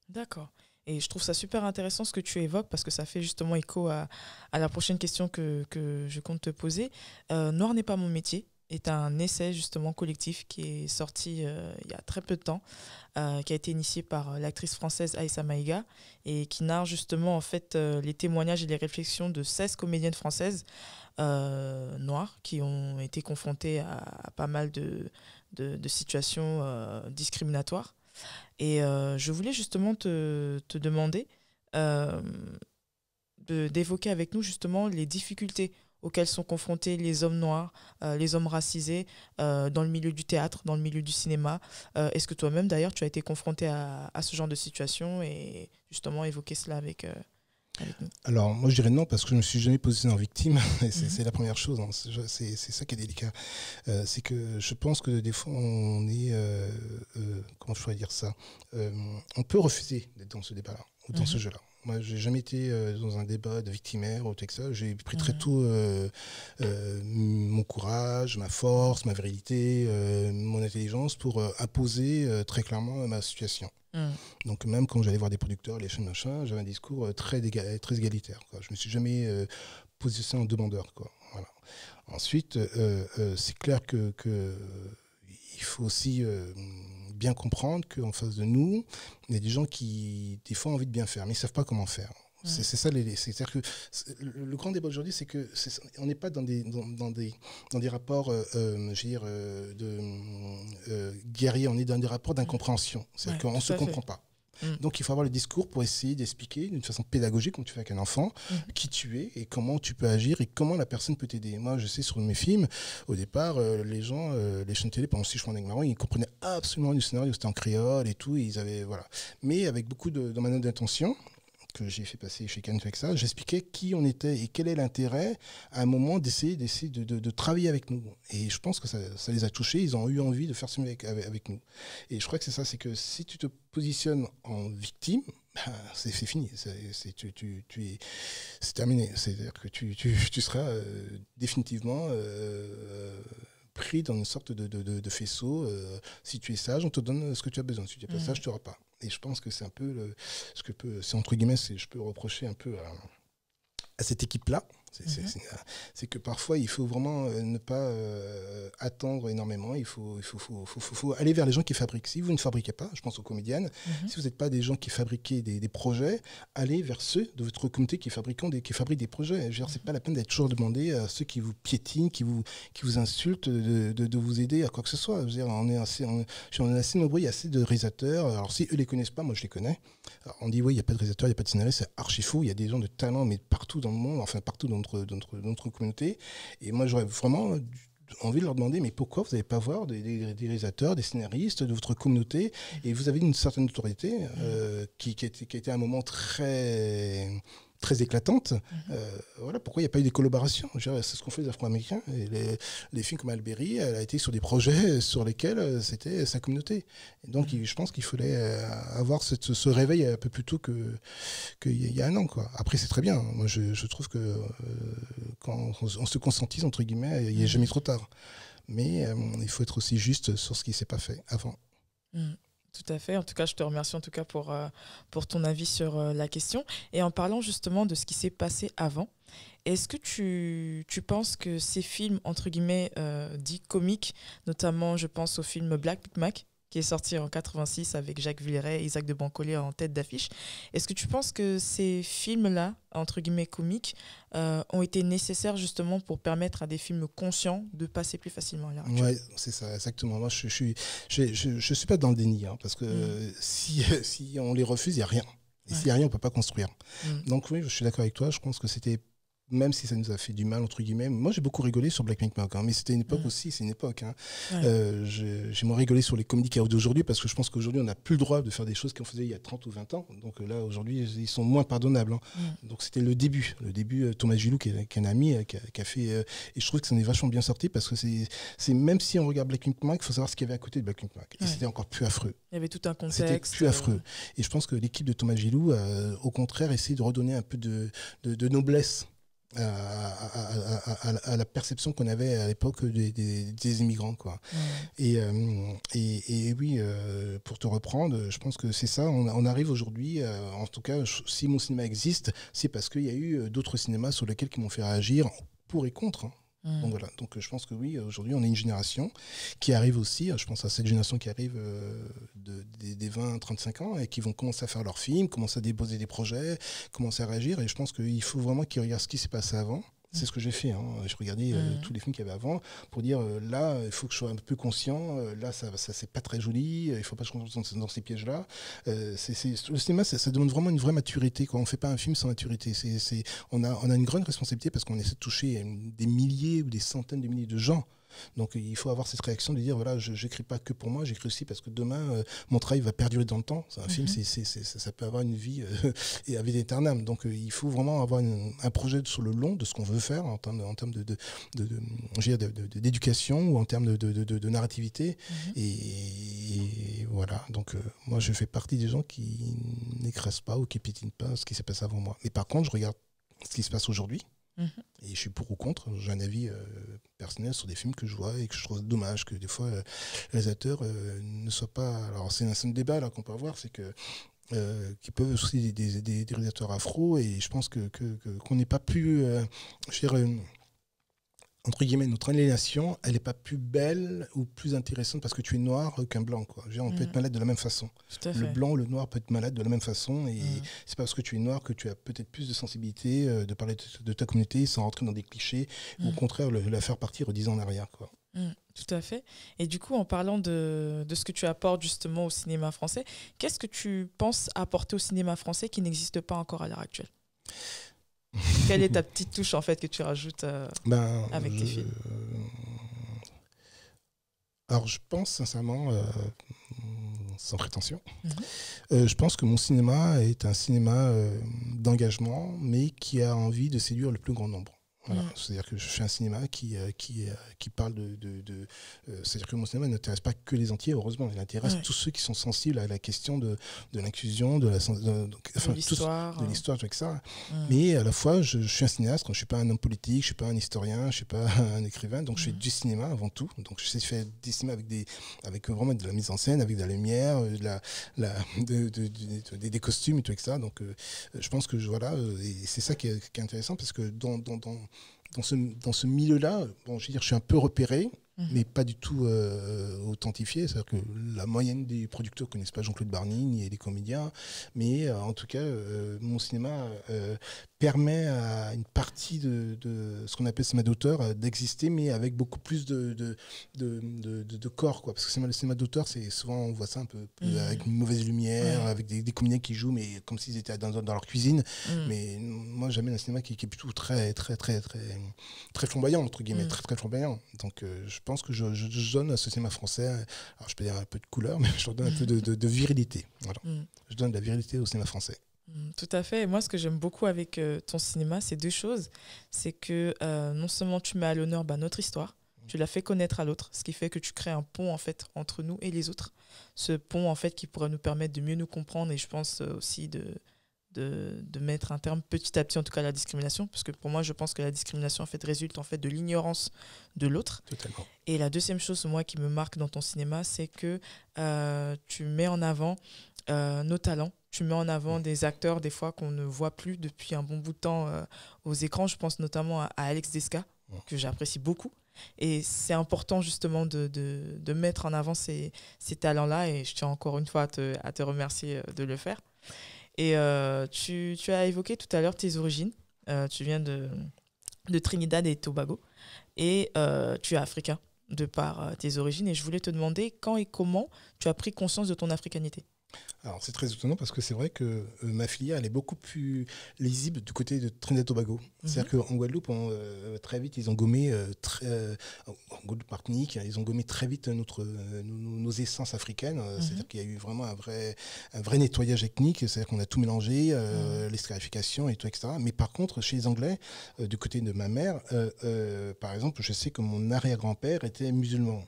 D'accord. Et je trouve ça super intéressant ce que tu évoques parce que ça fait justement écho à la prochaine question que je compte te poser. Noir n'est pas mon métier est un essai justement collectif qui est sorti il y a très peu de temps, qui a été initié par l'actrice française Aïssa Maïga et qui narre justement en fait les témoignages et les réflexions de 16 comédiennes françaises noires qui ont été confrontées à pas mal de situations discriminatoires. Et je voulais justement te demander d'évoquer avec nous justement les difficultés auxquelles sont confrontés les hommes noirs, les hommes racisés dans le milieu du théâtre, dans le milieu du cinéma. Est-ce que toi-même d'ailleurs tu as été confronté à ce genre de situation et justement évoquer cela avec nous? Alors moi je dirais non parce que je ne me suis jamais positionné en victime et c'est la première chose, hein. C'est ça qui est délicat, c'est que je pense que des fois on est comment je pourrais dire ça, on peut refuser d'être dans ce débat-là ou dans ce jeu-là. Moi, j'ai jamais été dans un débat de victimaire ou tout ça. J'ai pris très tôt mon courage, ma force, ma virilité, mon intelligence pour imposer très clairement ma situation. Donc même quand j'allais voir des producteurs, les chaînes machin, j'avais un discours très égalitaire, quoi. Je me suis jamais positionné en demandeur, quoi. Voilà. Ensuite, c'est clair que il faut aussi bien comprendre qu'en face de nous, il y a des gens qui, des fois, ont envie de bien faire, mais ils ne savent pas comment faire. C'est ça, c'est-à-dire que le grand débat aujourd'hui, c'est que on n'est pas dans des rapports, je veux dire, de guerriers, on est dans des rapports d'incompréhension. C'est-à-dire qu'on ne se comprend pas. Donc il faut avoir le discours pour essayer d'expliquer d'une façon pédagogique, comme tu fais avec un enfant, qui tu es et comment tu peux agir et comment la personne peut t'aider. Moi, je sais, sur mes films, au départ, les gens, les chaînes télé, pendant 6 mois avec Marron, ils comprenaient absolument du scénario, c'était en créole et tout, et ils avaient, voilà. Mais avec beaucoup de ma note d'intention, que j'ai fait passer chez Cannes avec ça, j'expliquais qui on était et quel est l'intérêt à un moment d'essayer de travailler avec nous. Et je pense que ça les a touchés, ils ont eu envie de faire ce avec nous. Et je crois que c'est ça, c'est que si tu te positionnes en victime, c'est fini, c'est terminé. C'est-à-dire que tu seras définitivement pris dans une sorte de faisceau. Si tu es sage, on te donne ce que tu as besoin. Si tu n'es pas sage, tu n'auras pas. Et je pense que c'est un peu c'est entre guillemets, je peux reprocher un peu à cette équipe-là. C'est que parfois, il faut vraiment ne pas attendre énormément. Il faut aller vers les gens qui fabriquent. Si vous ne fabriquez pas, je pense aux comédiennes, si vous n'êtes pas des gens qui fabriquent des projets, allez vers ceux de votre communauté qui fabriquent des projets. C'est pas la peine d'être toujours demandé à ceux qui vous piétinent, qui vous insultent, de vous aider à quoi que ce soit. On est assez nombreux, il y a assez de réalisateurs. Alors si eux les connaissent pas, moi je les connais. Alors, on dit oui, il n'y a pas de réalisateur, il n'y a pas de scénariste, c'est archi faux. Il y a des gens de talent, mais partout dans le monde, enfin partout dans notre communauté. Et moi, j'aurais vraiment envie de leur demander, mais pourquoi vous n'allez pas voir des réalisateurs, des scénaristes de votre communauté, et vous avez une certaine autorité qui a été à un moment très éclatante. Voilà, pourquoi il n'y a pas eu des collaborations? C'est ce qu'ont fait les Afro-Américains. Et les films comme Alberi, elle a été sur des projets sur lesquels c'était sa communauté. Et donc, je pense qu'il fallait avoir ce réveil un peu plus tôt qu'il y a un an, quoi. Après, c'est très bien. Moi, je trouve que quand on se conscientise, entre guillemets, il n'est jamais trop tard. Mais il faut être aussi juste sur ce qui ne s'est pas fait avant. Tout à fait. En tout cas, je te remercie en tout cas pour ton avis sur la question. Et en parlant justement de ce qui s'est passé avant, est-ce que tu penses que ces films, entre guillemets, dits comiques, notamment je pense au film Black Mac, qui est sorti en 86 avec Jacques Villeray et Isaac de Bancolé en tête d'affiche. Est-ce que tu penses que ces films-là, entre guillemets comiques, ont été nécessaires justement pour permettre à des films conscients de passer plus facilement à l'heure actuelle? Oui, c'est ça, exactement. Moi, je suis pas dans le déni, parce que si on les refuse, il n'y a rien. Et s'il n'y a rien, on ne peut pas construire. Donc oui, je suis d'accord avec toi. Je pense que c'était, même si ça nous a fait du mal, entre guillemets. Moi, j'ai beaucoup rigolé sur Black Pink Mac, mais c'était une époque aussi, c'est une époque. J'ai moins rigolé sur les comédies qu'il y a d'aujourd'hui, parce que je pense qu'aujourd'hui, on n'a plus le droit de faire des choses qu'on faisait il y a 30 ou 20 ans. Donc là, aujourd'hui, ils sont moins pardonnables. Donc c'était le début. Thomas Gilou, qui est un ami, qui a fait... et je trouve que ça en est vachement bien sorti, parce que c'est même si on regarde Black Pink Mac, il faut savoir ce qu'il y avait à côté de Black Pink Mac. Et c'était encore plus affreux. Il y avait tout un contexte. C'était plus affreux. Et je pense que l'équipe de Thomas Gilou, au contraire, essaie de redonner un peu de noblesse à la perception qu'on avait à l'époque des immigrants, quoi. Et oui, pour te reprendre, je pense que c'est ça. On arrive aujourd'hui, en tout cas, si mon cinéma existe, c'est parce qu'il y a eu d'autres cinémas sur lesquels qui m'ont fait réagir pour et contre. Donc voilà, donc je pense que oui, aujourd'hui on est une génération qui arrive aussi, je pense à cette génération qui arrive des 20-35 ans et qui vont commencer à faire leurs films, commencer à déposer des projets, commencer à réagir, et je pense qu'il faut vraiment qu'ils regardent ce qui s'est passé avant. C'est ce que j'ai fait, je regardais tous les films qu'il y avait avant pour dire là il faut que je sois un peu conscient, là ça c'est pas très joli, il faut pas que je rentre dans ces pièges là. Le cinéma ça demande vraiment une vraie maturité, quoi. On fait pas un film sans maturité, on a une grande responsabilité parce qu'on essaie de toucher des milliers ou des centaines de milliers de gens. Donc il faut avoir cette réaction de dire voilà, je n'écris pas que pour moi, j'écris aussi parce que demain mon travail va perdurer dans le temps. Un film, ça peut avoir une vie et à vie éternelle. Donc il faut vraiment avoir un projet sur le long de ce qu'on veut faire en termes d'éducation ou en termes de narrativité. Et voilà, donc moi je fais partie des gens qui n'écrasent pas ou qui piétinent pas ce qui s'est passé avant moi. Mais par contre, je regarde ce qui se passe aujourd'hui. Et je suis pour ou contre. J'ai un avis personnel sur des films que je vois et que je trouve dommage que des fois les réalisateurs ne soient pas. Alors c'est un débat là qu'on peut avoir, c'est que qui peuvent aussi des réalisateurs afro, et je pense qu'on n'est pas plus entre guillemets, notre aliénation, elle n'est pas plus belle ou plus intéressante parce que tu es noir qu'un blanc, quoi. On peut être malade de la même façon. Le blanc ou le noir peut être malade de la même façon, et c'est pas parce que tu es noir que tu as peut-être plus de sensibilité de parler de ta communauté sans rentrer dans des clichés, ou au contraire la faire partir 10 ans en arrière, quoi. Tout Tout à fait. Et du coup, en parlant de ce que tu apportes justement au cinéma français, qu'est-ce que tu penses apporter au cinéma français qui n'existe pas encore à l'heure actuelle? Quelle est ta petite touche en fait que tu rajoutes avec tes films? Alors, je pense sincèrement, sans prétention, Mhm. je pense que mon cinéma est un cinéma d'engagement, mais qui a envie de séduire le plus grand nombre. Voilà. C'est-à-dire que je fais un cinéma qui parle c'est-à-dire que mon cinéma n'intéresse pas que les entiers, heureusement, il intéresse tous ceux qui sont sensibles à la question de l'inclusion, de l'histoire, tout ça. Mais à la fois, je suis un cinéaste, je ne suis pas un homme politique, je ne suis pas un historien, je ne suis pas un écrivain, donc je fais du cinéma avant tout. Donc je sais faire du cinéma avec vraiment de la mise en scène, avec de la lumière, des costumes et tout ça. Donc je pense que voilà, et c'est ça qui est intéressant, parce que dans ce milieu-là, bon, je veux dire, je suis un peu repéré, mais pas du tout authentifié. C'est-à-dire que la moyenne des producteurs ne connaissent pas Jean-Claude Barny, ni les comédiens. Mais en tout cas, mon cinéma permet à une partie de ce qu'on appelle cinéma d'auteur d'exister, mais avec beaucoup plus de corps, quoi. Parce que le cinéma d'auteur, c'est souvent, on voit ça un peu avec une mauvaise lumière, avec des comédiens qui jouent, mais comme s'ils étaient dans leur cuisine. Mais moi, j'amène un cinéma qui est plutôt très, très, très, très, très flamboyant, entre guillemets, très, très flamboyant. Donc, je pense que je donne à ce cinéma français, alors je peux dire un peu de couleur, mais je leur donne un peu de virilité. Voilà. Je donne de la virilité au cinéma français. Tout à fait. Et moi, ce que j'aime beaucoup avec ton cinéma, c'est deux choses. C'est que non seulement tu mets à l'honneur notre histoire, tu la fais connaître à l'autre, ce qui fait que tu crées un pont en fait entre nous et les autres. Ce pont en fait qui pourrait nous permettre de mieux nous comprendre, et je pense aussi de mettre un terme petit à petit en tout cas à la discrimination, parce que pour moi je pense que la discrimination en fait résulte en fait de l'ignorance de l'autre. Totalement. Et la deuxième chose moi qui me marque dans ton cinéma, c'est que tu mets en avant nos talents. Tu mets en avant des acteurs, des fois, qu'on ne voit plus depuis un bon bout de temps aux écrans. Je pense notamment à Alex Desca, que j'apprécie beaucoup. Et c'est important, justement, de mettre en avant ces talents-là. Et je tiens encore une fois à te remercier de le faire. Et tu as évoqué tout à l'heure tes origines. Tu viens de Trinidad et Tobago. Et tu es africain, de par tes origines. Et je voulais te demander quand et comment tu as pris conscience de ton africanité. Alors c'est très étonnant, parce que c'est vrai que ma filière elle est beaucoup plus lisible du côté de Trinidad et Tobago. C'est-à-dire qu'en Guadeloupe, très vite ils ont gommé, en Guadeloupe Martinique, ils ont gommé très vite nos essences africaines. C'est-à-dire qu'il y a eu vraiment un vrai nettoyage ethnique, c'est-à-dire qu'on a tout mélangé, les scarifications et tout, etc. Mais par contre, chez les Anglais, du côté de ma mère, par exemple, je sais que mon arrière-grand-père était musulman.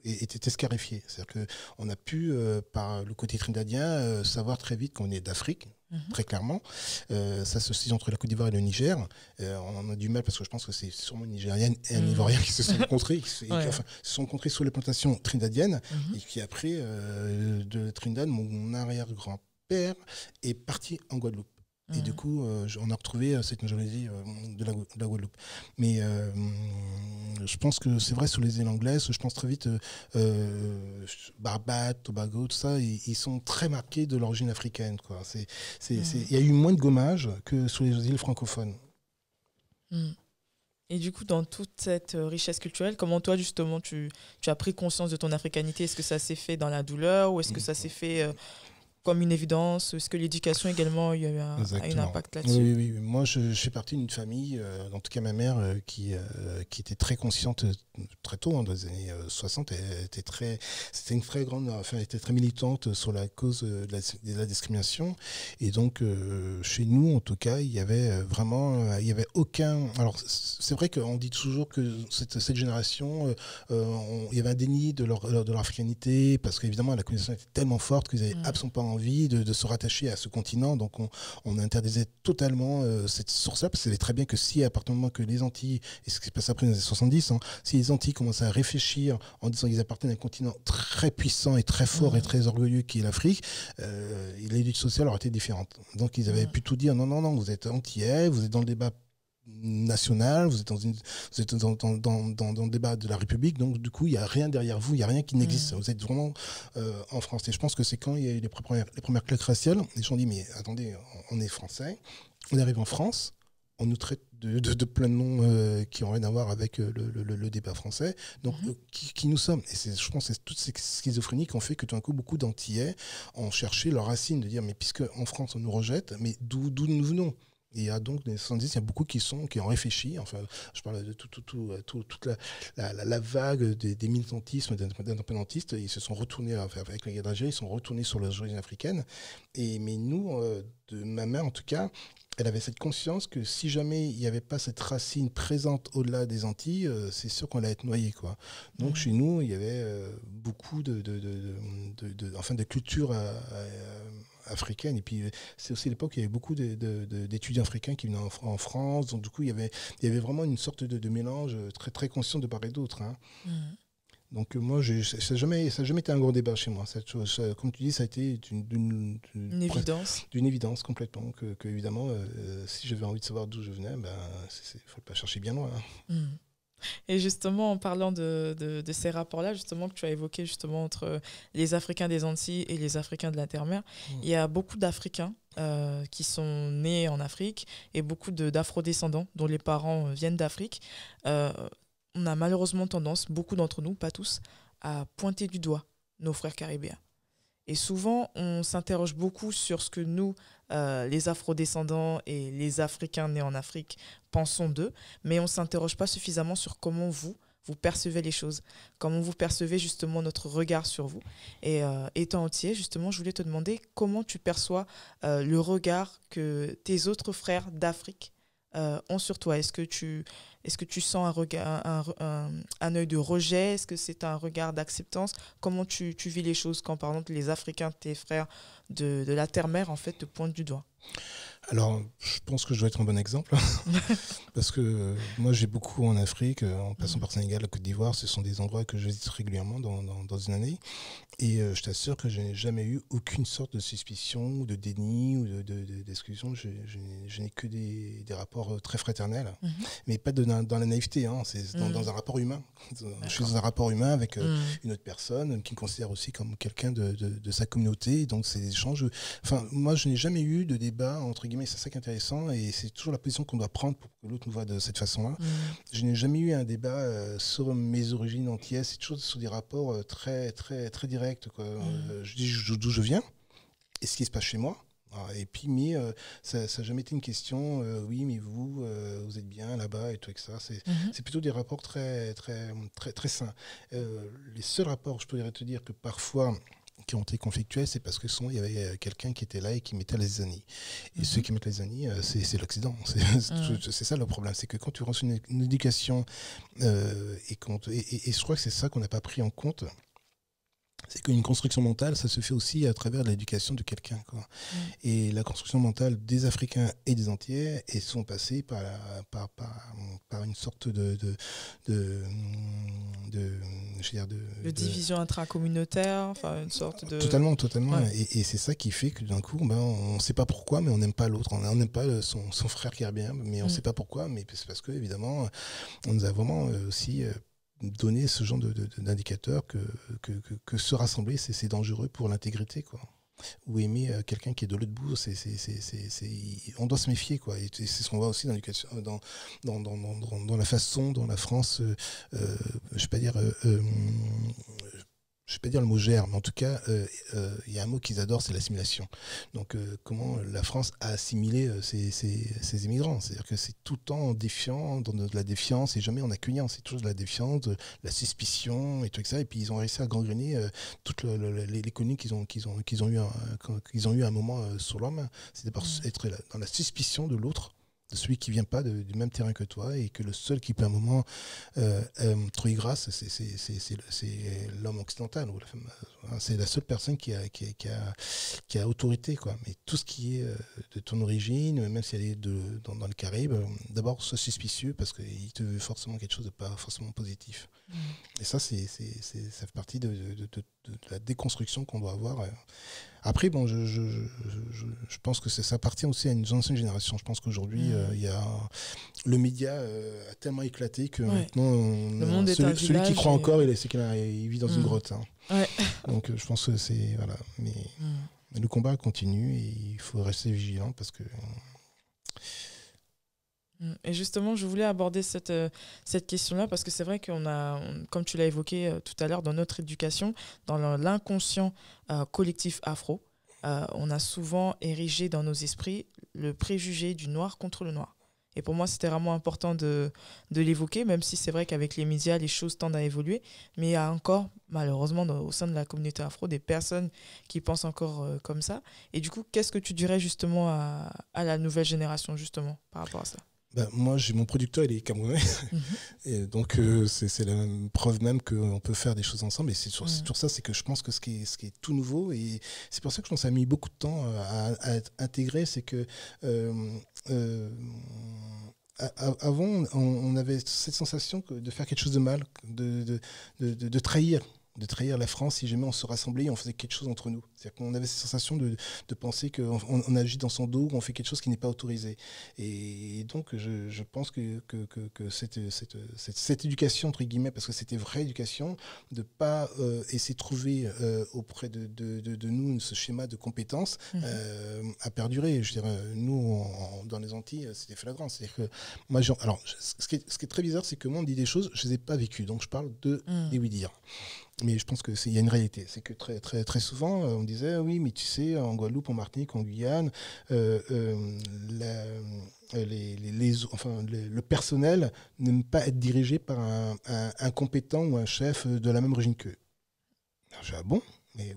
Et était scarifié. C'est-à-dire qu'on a pu, par le côté trinidadien, savoir très vite qu'on est d'Afrique, très clairement. Ça se situe entre la Côte d'Ivoire et le Niger. On en a du mal, parce que je pense que c'est sûrement une Nigérienne et un Ivoirien qui se sont rencontrés, se sont rencontrés sur les plantations trinidadiennes, et qui après, de Trinidad, mon arrière-grand-père est parti en Guadeloupe. Et du coup, on a retrouvé cette nationalité de la Guadeloupe. Mais je pense que c'est vrai, sur les îles anglaises, je pense très vite, Barbade, Tobago, tout ça, ils sont très marqués de l'origine africaine, quoi. Il y a eu moins de gommage que sur les îles francophones. Et du coup, dans toute cette richesse culturelle, comment toi, justement, tu as pris conscience de ton africanité? Est-ce que ça s'est fait dans la douleur, ou est-ce que ça s'est fait comme une évidence? Est-ce que l'éducation également a eu un impact là-dessus? Oui. Moi, je fais partie d'une famille, en tout cas ma mère, qui était très consciente très tôt, dans les années 60. C'était une très grande, enfin, elle était très militante sur la cause de la discrimination. Et donc, chez nous, en tout cas, il y avait vraiment, il y avait aucun. Alors, c'est vrai qu'on dit toujours que cette génération, il y avait un déni de leur africanité, parce qu'évidemment, la colonisation était tellement forte qu'ils n'avaient absolument pas envie de se rattacher à ce continent. Donc on interdisait totalement cette source-là, parce que c'est très bien que si, à partir du moment que les Antilles, et ce qui s'est passé après les années 70, si les Antilles commençaient à réfléchir en disant qu'ils appartiennent à un continent très puissant et très fort et très orgueilleux qui est l'Afrique, l'éducation sociale aurait été différente. Donc ils avaient pu tout dire, non, vous êtes antillais, vous êtes dans le débat national, vous êtes dans le débat de la République, donc du coup il n'y a rien derrière vous, il n'y a rien qui n'existe, vous êtes vraiment en France. Et je pense que c'est quand il y a eu les premières claques raciales, les gens ont dit, mais attendez, on est français, on arrive en France, on nous traite de plein de noms qui n'ont rien à voir avec le débat français. Donc, qui nous sommes? Et je pense que c'est toute cette schizophrénie qui ont fait que tout d'un coup, beaucoup d'Antillais ont cherché leurs racines, de dire, mais puisque en France, on nous rejette, mais d'où nous venons? Et il y a donc des 70, il y a beaucoup qui ont réfléchi. Enfin, je parle de toute la vague des militantismes, des indépendantistes. Ils se sont retournés avec la guerre d'Algérie, ils sont retournés sur les origines africaines. Mais nous, de ma mère en tout cas, elle avait cette conscience que si jamais il n'y avait pas cette racine présente au-delà des Antilles, c'est sûr qu'on allait être noyé, quoi. Donc chez nous, il y avait beaucoup de culture africaine. Et puis c'est aussi l'époque où il y avait beaucoup d'étudiants africains qui venaient en France. Donc du coup, il y avait vraiment une sorte de mélange très, très conscient de part et d'autre. Hein. Donc moi, ça n'a jamais été un gros débat chez moi. Cette chose, comme tu dis, ça a été d'une évidence. D'une évidence complètement. Que évidemment, si j'avais envie de savoir d'où je venais, il ne faut pas chercher bien loin. Hein. Et justement, en parlant de ces rapports-là, justement, que tu as évoqué justement entre les Africains des Antilles et les Africains de la Terre-Mer, il y a beaucoup d'Africains qui sont nés en Afrique et beaucoup d'afrodescendants dont les parents viennent d'Afrique. On a malheureusement tendance, beaucoup d'entre nous, pas tous, à pointer du doigt nos frères caribéens. Et souvent, on s'interroge beaucoup sur ce que nous, les afrodescendants et les Africains nés en Afrique, pensons d'eux, mais on ne s'interroge pas suffisamment sur comment vous percevez les choses, comment vous percevez justement notre regard sur vous. Et étant entier, justement, je voulais te demander comment tu perçois le regard que tes autres frères d'Afrique ont sur toi. Est-ce que tu sens un regard, un œil de rejet? Est-ce que c'est un regard d'acceptance? Comment tu vis les choses quand, par exemple, les Africains, tes frères de la terre-mère, en fait, te pointent du doigt? Alors, je pense que je dois être un bon exemple. Parce que moi, j'ai beaucoup en Afrique, en passant par Sénégal, la Côte d'Ivoire. Ce sont des endroits que je visite régulièrement dans une année. Et je t'assure que je n'ai jamais eu aucune sorte de suspicion, ou de déni, ou d'exclusion. Je n'ai que des rapports très fraternels. Mais pas dans la naïveté, hein. C'est dans un rapport humain. Je suis dans un rapport humain avec une autre personne qui me considère aussi comme quelqu'un de sa communauté. Donc, c'est des échanges. Enfin, moi, je n'ai jamais eu de débat, entre guillemets. C'est ça qui est intéressant. Et c'est toujours la position qu'on doit prendre pour que l'autre nous voit de cette façon-là. Je n'ai jamais eu un débat sur mes origines antillaises. C'est toujours sur des rapports très, très, très directs, quoi. Je dis d'où je viens et ce qui se passe chez moi. Et puis, ça n'a jamais été une question, oui, mais vous êtes bien là-bas et tout, et que ça. C'est plutôt des rapports très, très, très, très sains. Les seuls rapports, je pourrais te dire que parfois, qui ont été conflictuels, c'est parce que il y avait quelqu'un qui était là et qui mettait les zanies. Et ceux qui mettent les zanies, c'est l'Occident. C'est ça le problème. C'est que quand tu reçois une éducation, et je crois que c'est ça qu'on n'a pas pris en compte, c'est qu'une construction mentale, ça se fait aussi à travers l'éducation de quelqu'un, quoi. Et la construction mentale des Africains et des Antillais, ils sont passés par une sorte de division intracommunautaire, enfin une sorte de... Totalement. Ouais. Et c'est ça qui fait que d'un coup, on ne sait pas pourquoi, mais on n'aime pas l'autre. On n'aime pas son frère caribéen, mais on ne sait pas pourquoi, mais c'est parce que, évidemment, on nous a vraiment aussi... donner ce genre d'indicateur que se rassembler, c'est dangereux pour l'intégrité, quoi. Ou aimer quelqu'un qui est de l'autre bout, on doit se méfier, quoi. Et c'est ce qu'on voit aussi dans l'éducation, dans la façon dont la France, je ne vais pas dire le mot gère, mais en tout cas, il y a un mot qu'ils adorent, c'est l'assimilation. Donc, comment la France a assimilé ces immigrants? C'est-à-dire que c'est tout le temps défiant, dans de la défiance, et jamais en accueillant. C'est toujours de la défiance, de la suspicion, et tout ça. Et puis, ils ont réussi à gangréner toutes les connues qu'ils ont eu à un moment sur leur main. C'était par être dans la suspicion de l'autre, de celui qui ne vient pas du même terrain que toi, et que le seul qui peut à un moment trouver grâce, c'est l'homme occidental. Ou la femme, c'est la seule personne qui a autorité, quoi. Mais tout ce qui est de ton origine, même si elle est dans le Caraïbe, d'abord sois suspicieux parce qu'il te veut forcément quelque chose de pas forcément positif. Et ça, ça fait partie de la déconstruction qu'on doit avoir. Après, bon, je pense que ça appartient aussi à une ancienne génération. Je pense qu'aujourd'hui, le média a tellement éclaté que maintenant, celui qui croit encore, il vit dans une grotte. Hein. Ouais. Donc, je pense que c'est... Voilà. Mais le combat continue et il faut rester vigilant parce que... Et justement, je voulais aborder cette question-là parce que c'est vrai comme tu l'as évoqué tout à l'heure, dans notre éducation, dans l'inconscient collectif afro, on a souvent érigé dans nos esprits le préjugé du noir contre le noir. Et pour moi, c'était vraiment important de l'évoquer, même si c'est vrai qu'avec les médias, les choses tendent à évoluer. Mais il y a encore, malheureusement, au sein de la communauté afro, des personnes qui pensent encore comme ça. Et du coup, qu'est-ce que tu dirais justement à la nouvelle génération, justement, par rapport à ça? Moi, j'ai mon producteur, il est camerounais. Et donc, c'est la preuve même qu'on peut faire des choses ensemble. Et c'est sur ça, c'est que je pense que ce qui est tout nouveau, et c'est pour ça que je pense que ça a mis beaucoup de temps à intégrer, c'est que avant, on avait cette sensation de faire quelque chose de mal, de trahir. De trahir la France si jamais on se rassemblait et on faisait quelque chose entre nous. C'est-à-dire qu'on avait cette sensation de penser qu'on agit dans son dos, qu'on fait quelque chose qui n'est pas autorisé. Et donc, je pense que cette éducation, entre guillemets, parce que c'était vraie éducation, de ne pas essayer de trouver auprès de nous ce schéma de compétences a perduré. Je dirais, nous, dans les Antilles, c'était flagrant. C'est-à-dire que moi, alors, ce qui est très bizarre, c'est que moi, on me dit des choses, je ne les ai pas vécues. Donc, je parle des oui-dire. Mais je pense qu'il y a une réalité. C'est que très, très, très souvent, on disait, oui, mais tu sais, en Guadeloupe, en Martinique, en Guyane, le personnel n'aime pas être dirigé par un compétent ou un chef de la même origine qu'eux. Alors, je dis, ah bon? Mais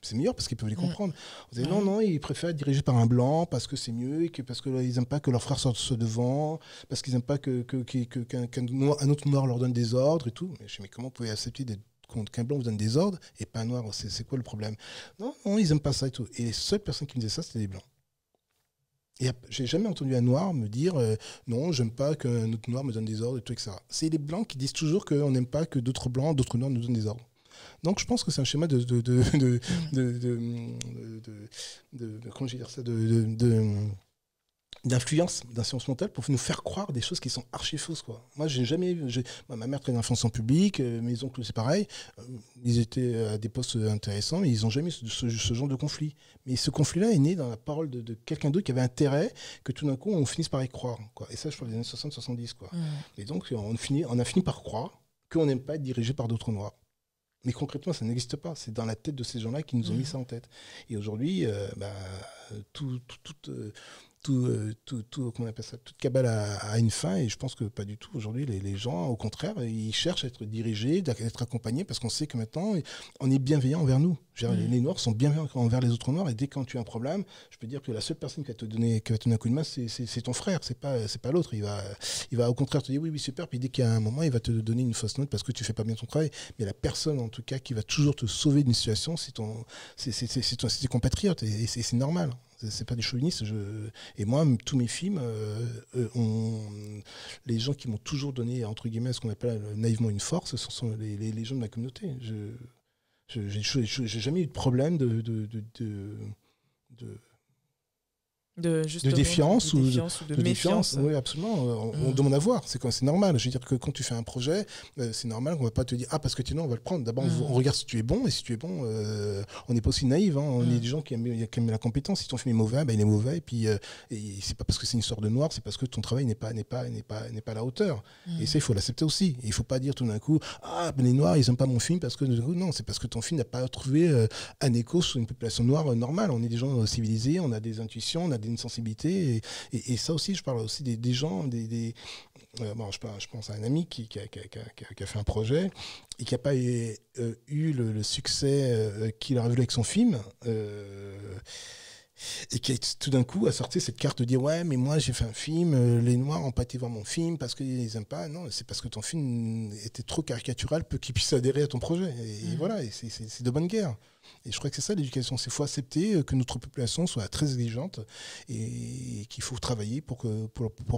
c'est meilleur parce qu'ils peuvent les comprendre. On disait, non, ils préfèrent être dirigés par un blanc parce que c'est mieux, et parce qu'ils n'aiment pas que leurs frères sortent devant, parce qu'ils n'aiment pas qu'un autre noir leur donne des ordres et tout. Mais je dis, mais comment vous pouvez accepter qu'un blanc vous donne des ordres et pas un noir? C'est quoi le problème? Non, ils n'aiment pas ça et tout. Et les seules personnes qui me disaient ça, c'était des blancs. Et j'ai jamais entendu un noir me dire non, j'aime pas qu'un autre noir me donne des ordres et tout, etc. C'est les blancs qui disent toujours qu'on n'aime pas que d'autres blancs, d'autres noirs nous donnent des ordres. Donc je pense que c'est un schéma comment je vais dire ça, d'influence, d'influence mentale pour nous faire croire des choses qui sont archi fausses, quoi. Moi, ma mère traînait en fonction publique, mes oncles, c'est pareil. Ils étaient à des postes intéressants, mais ils n'ont jamais eu ce genre de conflit. Mais ce conflit-là est né dans la parole de quelqu'un d'autre qui avait intérêt que tout d'un coup, on finisse par y croire, quoi. Et ça, je parle des années 60-70, quoi. Et donc, on a fini par croire qu'on n'aime pas être dirigé par d'autres noirs. Mais concrètement, ça n'existe pas. C'est dans la tête de ces gens-là qui nous ont mis ça en tête. Et aujourd'hui, comment on appelle ça, toute cabale a une fin, et je pense que pas du tout. Aujourd'hui, les gens, au contraire, ils cherchent à être dirigés, à être accompagnés, parce qu'on sait que maintenant, on est bienveillant envers nous. Les Noirs sont bienveillants envers les autres Noirs, et dès que tu as un problème, je peux dire que la seule personne qui va te donner un coup de main, c'est ton frère, c'est pas l'autre. Il va au contraire te dire oui, super, puis dès qu'il y a un moment, il va te donner une fausse note parce que tu fais pas bien ton travail. Mais la personne, en tout cas, qui va toujours te sauver d'une situation, c'est tes compatriotes, et c'est normal. C'est pas du chauvinisme. Et moi, tous mes films, les gens qui m'ont toujours donné, entre guillemets, ce qu'on appelle naïvement une force, ce sont les gens de ma communauté. J'ai jamais eu de problème de défiance ou de méfiance. Oui, absolument. On demande à voir. C'est normal. Je veux dire que quand tu fais un projet, c'est normal qu'on ne va pas te dire parce que tu es non, on va le prendre. D'abord, on regarde si tu es bon, et si tu es bon, on n'est pas aussi naïf. Hein. On est des gens qui aiment la compétence. Si ton film est mauvais, il est mauvais. Et puis, c'est pas parce que c'est une histoire de noir, c'est parce que ton travail n'est pas à la hauteur. Et ça, il faut l'accepter aussi. Et il ne faut pas dire tout d'un coup, les noirs, ils n'aiment pas mon film parce que non, c'est parce que ton film n'a pas trouvé un écho sur une population noire normale. On est des gens civilisés, on a des intuitions, on a une sensibilité, et ça aussi, je parle aussi des gens, je pense à un ami qui a fait un projet et qui n'a pas eu le succès qu'il aurait voulu avec son film, et qui tout d'un coup a sorti cette carte de dire ouais, mais moi j'ai fait un film, les Noirs n'ont pas été voir mon film parce qu'ils les aiment pas. Non, c'est parce que ton film était trop caricatural pour qu'ils puissent adhérer à ton projet, et voilà, et c'est de bonne guerre. Et je crois que c'est ça l'éducation, c'est qu'il faut accepter que notre population soit très exigeante, et qu'il faut travailler pour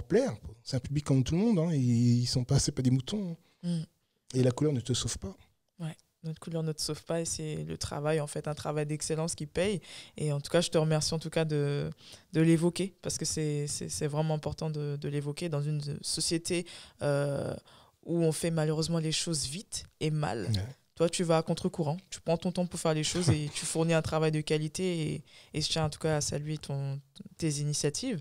plaire. C'est un public comme tout le monde, hein, et ils sont pas, c'est pas des moutons, hein. Et la couleur ne te sauve pas. Ouais. Notre couleur ne te sauve pas, et c'est le travail, en fait, un travail d'excellence qui paye. Et en tout cas, je te remercie en tout cas de l'évoquer, parce que c'est vraiment important de l'évoquer dans une société où on fait malheureusement les choses vite et mal. Ouais. Toi, tu vas à contre-courant. Tu prends ton temps pour faire les choses et tu fournis un travail de qualité. Et je tiens en tout cas à saluer tes initiatives.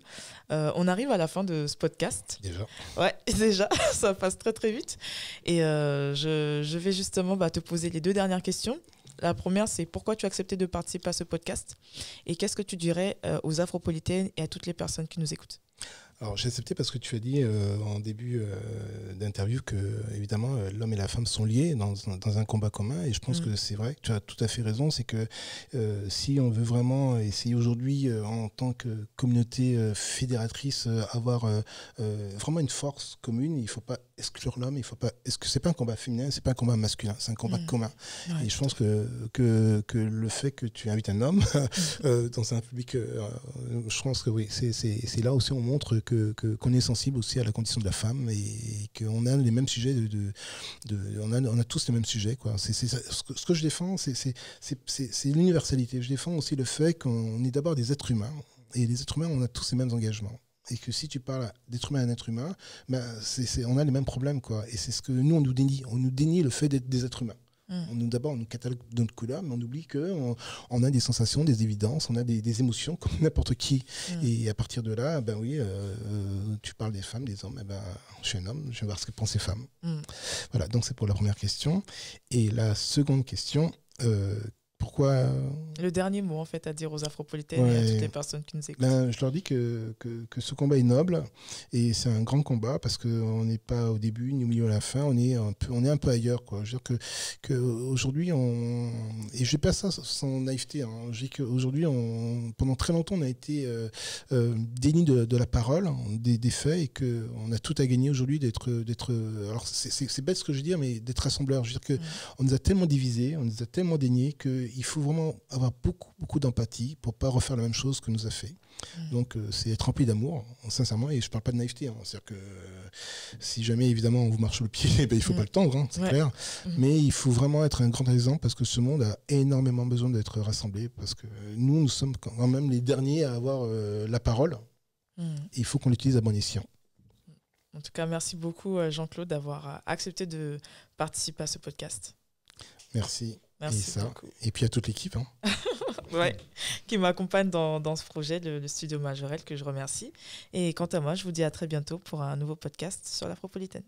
On arrive à la fin de ce podcast. Déjà. Ouais, déjà, ça passe très très vite. Et je vais justement te poser les 2 dernières questions. La première, c'est pourquoi tu as accepté de participer à ce podcast et qu'est-ce que tu dirais aux Afropolitaines et à toutes les personnes qui nous écoutent? Alors, j'ai accepté parce que tu as dit en début d'interview que, évidemment, l'homme et la femme sont liés dans un combat commun. Et je pense que c'est vrai, que tu as tout à fait raison. C'est que si on veut vraiment essayer aujourd'hui, en tant que communauté fédératrice, avoir vraiment une force commune, il ne faut pas exclure l'homme. C'est pas un combat féminin, c'est pas un combat masculin, c'est un combat commun. Ouais, et je pense que le fait que tu invites un homme dans un public, je pense que oui, c'est là aussi on montre qu'on est sensible aussi à la condition de la femme et qu'on a les mêmes sujets on a tous les mêmes sujets, quoi. Ce que je défends, c'est l'universalité. Je défends aussi le fait qu'on est d'abord des êtres humains et les êtres humains, on a tous les mêmes engagements. Et que si tu parles d'être humain à un être humain, on a les mêmes problèmes, quoi. Et c'est ce que nous, on nous dénie. On nous dénie le fait d'être des êtres humains. D'abord, on nous catalogue de notre couleur, mais on oublie qu'on a des sensations, des évidences, on a des émotions comme n'importe qui. Et à partir de là, tu parles des femmes, des hommes, je suis un homme, je vais voir ce que pensent les femmes. Voilà, donc c'est pour la première question. Et la seconde question, pourquoi... Le dernier mot, en fait, à dire aux Afropolitaines et à toutes les personnes qui nous écoutent. Je leur dis que ce combat est noble et c'est un grand combat parce qu'on n'est pas au début ni au milieu à la fin, on est un peu ailleurs, quoi. Je veux dire qu'aujourd'hui, et je dis pas ça sans naïveté, hein. Je dis qu'aujourd'hui, pendant très longtemps, on a été déni de la parole, des faits, et qu'on a tout à gagner aujourd'hui d'être alors c'est bête ce que je veux dire, mais d'être rassembleur. Je veux dire qu'on nous a tellement divisés, on nous a tellement déniés qu'il faut vraiment avoir beaucoup d'empathie pour pas refaire la même chose que nous a fait. Donc c'est être rempli d'amour, sincèrement, et je parle pas de naïveté, hein. C'est-à-dire que si jamais évidemment on vous marche sur le pied, il faut pas le tendre, hein, c'est clair. Mais il faut vraiment être un grand exemple parce que ce monde a énormément besoin d'être rassemblé, parce que nous sommes quand même les derniers à avoir la parole. Et il faut qu'on l'utilise à bon escient. En tout cas, merci beaucoup Jean-Claude d'avoir accepté de participer à ce podcast. Merci. Merci beaucoup. Et puis à toute l'équipe. Hein. Ouais, qui m'accompagne dans ce projet, le Studio Majorelle, que je remercie. Et quant à moi, je vous dis à très bientôt pour un nouveau podcast sur l'Afropolitaine.